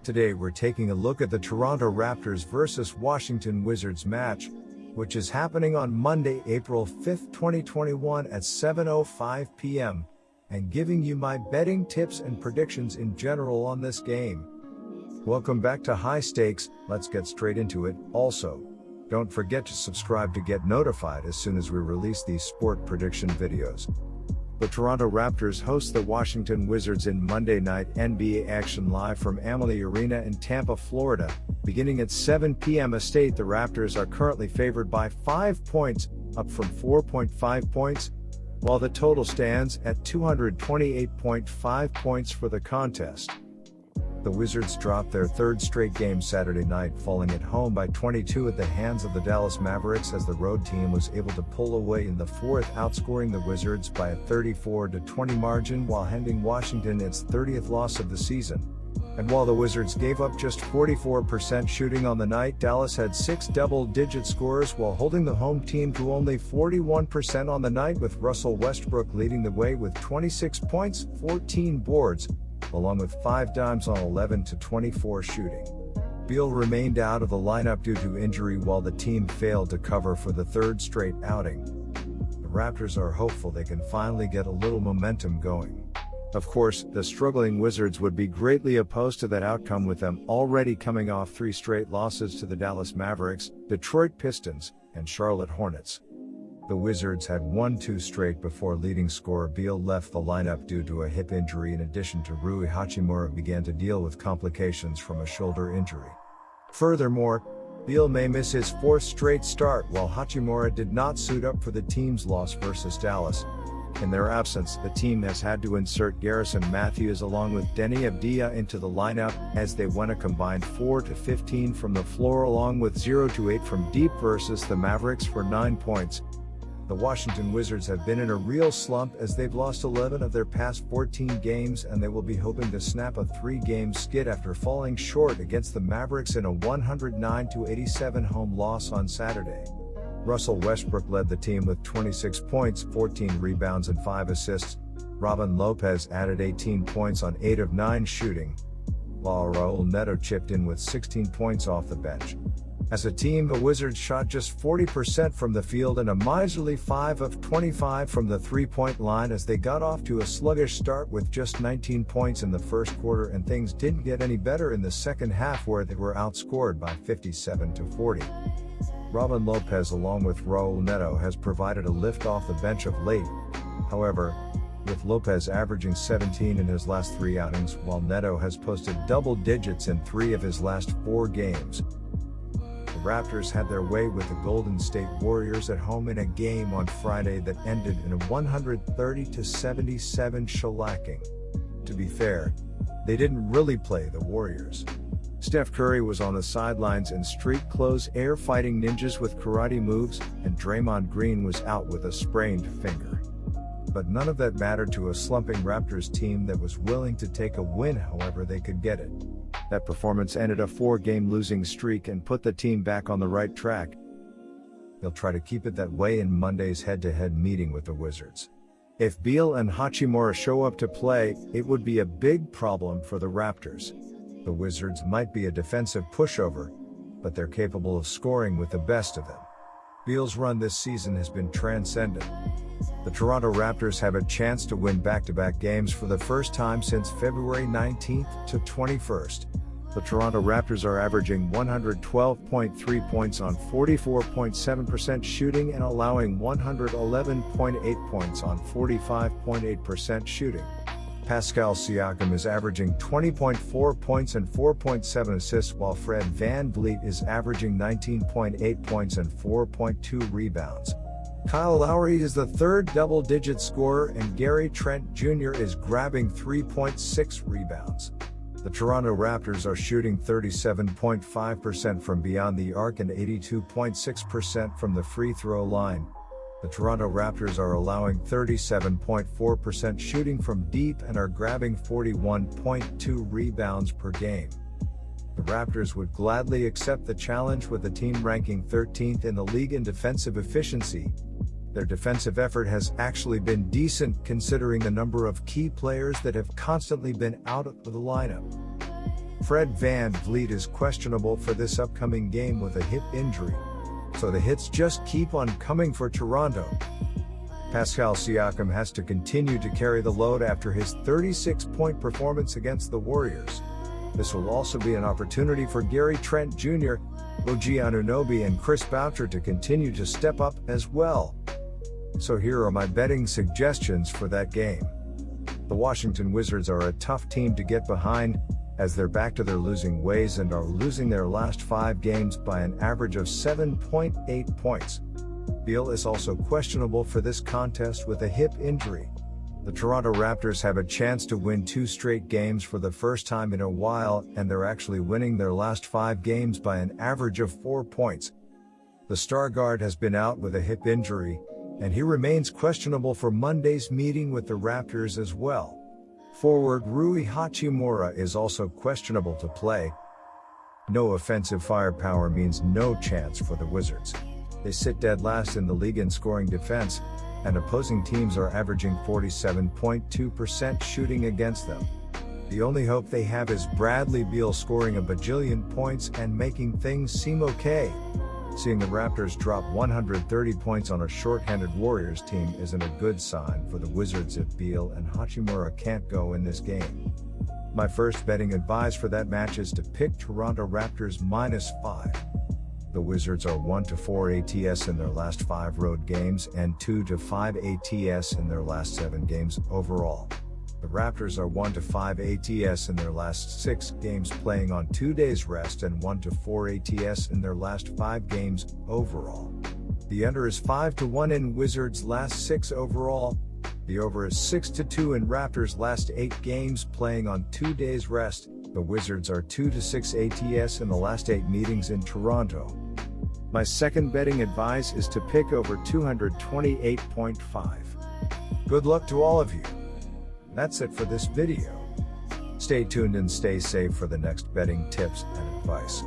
Today we're taking a look at the Toronto Raptors vs Washington Wizards match, which is happening on Monday, April 5, 2021 at 7:05 p.m., and giving you my betting tips and predictions in general on this game. Welcome back to High Stakes. Let's get straight into it. Also, don't forget to subscribe to get notified as soon as we release these sport prediction videos. The Toronto Raptors host the Washington Wizards in Monday Night NBA action live from Amalie Arena in Tampa, Florida. Beginning at 7 p.m. Estate, the Raptors are currently favored by 5 points, up from 4.5 points, while the total stands at 228.5 points for the contest. The Wizards dropped their third straight game Saturday night, falling at home by 22 at the hands of the Dallas Mavericks, as the road team was able to pull away in the fourth, outscoring the Wizards by a 34-20 margin while handing Washington its 30th loss of the season. And while the Wizards gave up just 44% shooting on the night, Dallas had 6 double-digit scorers while holding the home team to only 41% on the night, with Russell Westbrook leading the way with 26 points, 14 boards, along with 5 dimes on 11-24 shooting. Beal remained out of the lineup due to injury while the team failed to cover for the third straight outing. The Raptors are hopeful they can finally get a little momentum going. Of course, the struggling Wizards would be greatly opposed to that outcome, with them already coming off 3 straight losses to the Dallas Mavericks, Detroit Pistons, and Charlotte Hornets. The Wizards had won 2 straight before leading scorer Beal left the lineup due to a hip injury, in addition to Rui Hachimura began to deal with complications from a shoulder injury. Furthermore, Beal may miss his 4th straight start, while Hachimura did not suit up for the team's loss versus Dallas. In their absence, the team has had to insert Garrison Matthews along with Denny Avdia into the lineup, as they went a combined 4-15 from the floor along with 0-8 from deep versus the Mavericks for 9 points. The Washington Wizards have been in a real slump, as they've lost 11 of their past 14 games, and they will be hoping to snap a 3-game skid after falling short against the Mavericks in a 109-87 home loss on Saturday. Russell Westbrook led the team with 26 points, 14 rebounds and 5 assists. Robin Lopez added 18 points on 8 of 9 shooting, while Raul Neto chipped in with 16 points off the bench. As a team, the Wizards shot just 40% from the field and a miserly 5 of 25 from the three-point line, as they got off to a sluggish start with just 19 points in the first quarter, and things didn't get any better in the second half, where they were outscored by 57-40. Robin Lopez along with Raul Neto has provided a lift off the bench of late. However, with Lopez averaging 17 in his last 3 outings, while Neto has posted double digits in 3 of his last 4 games. The Raptors had their way with the Golden State Warriors at home in a game on Friday that ended in a 130-77 shellacking. To be fair, they didn't really play the Warriors. Steph Curry was on the sidelines in street clothes, air fighting ninjas with karate moves, and Draymond Green was out with a sprained finger. But none of that mattered to a slumping Raptors team that was willing to take a win however they could get it. That performance ended a 4-game losing streak and put the team back on the right track. They'll try to keep it that way in Monday's head-to-head meeting with the Wizards. If Beal and Hachimura show up to play, it would be a big problem for the Raptors. The Wizards might be a defensive pushover, but they're capable of scoring with the best of them. Beal's run this season has been transcendent. The Toronto Raptors have a chance to win back-to-back games for the first time since February 19th to 21st. The Toronto Raptors are averaging 112.3 points on 44.7% shooting and allowing 111.8 points on 45.8% shooting. Pascal Siakam is averaging 20.4 points and 4.7 assists, while Fred VanVleet is averaging 19.8 points and 4.2 rebounds. Kyle Lowry is the 3rd double-digit scorer, and Gary Trent Jr. is grabbing 3.6 rebounds. The Toronto Raptors are shooting 37.5% from beyond the arc and 82.6% from the free throw line. The Toronto Raptors are allowing 37.4% shooting from deep and are grabbing 41.2 rebounds per game. The Raptors would gladly accept the challenge, with the team ranking 13th in the league in defensive efficiency. Their defensive effort has actually been decent, considering the number of key players that have constantly been out of the lineup. Fred VanVleet is questionable for this upcoming game with a hip injury, so the hits just keep on coming for Toronto. Pascal Siakam has to continue to carry the load after his 36-point performance against the Warriors. This will also be an opportunity for Gary Trent Jr., OG Anunoby and Chris Boucher to continue to step up as well. So here are my betting suggestions for that game. The Washington Wizards are a tough team to get behind, as they're back to their losing ways and are losing their last 5 games by an average of 7.8 points. Beal is also questionable for this contest with a hip injury. The Toronto Raptors have a chance to win 2 straight games for the first time in a while, and they're actually winning their last 5 games by an average of 4 points. The star guard has been out with a hip injury, and he remains questionable for Monday's meeting with the Raptors as well. Forward Rui Hachimura is also questionable to play. No offensive firepower means no chance for the Wizards. They sit dead last in the league in scoring defense, and opposing teams are averaging 47.2% shooting against them. The only hope they have is Bradley Beal scoring a bajillion points and making things seem okay. Seeing the Raptors drop 130 points on a short-handed Warriors team isn't a good sign for the Wizards if Beal and Hachimura can't go in this game. My first betting advice for that match is to pick Toronto Raptors -5. The Wizards are 1-4 ATS in their last 5 road games and 2-5 ATS in their last 7 games overall. The Raptors are 1-5 ATS in their last 6 games playing on 2 days rest and 1-4 ATS in their last 5 games overall. The under is 5-1 in Wizards' last 6 overall. The over is 6-2 in Raptors' last 8 games playing on 2 days rest. The Wizards are 2-6 ATS in the last 8 meetings in Toronto. My second betting advice is to pick over 228.5. Good luck to all of you. That's it for this video. Stay tuned and stay safe for the next betting tips and advice.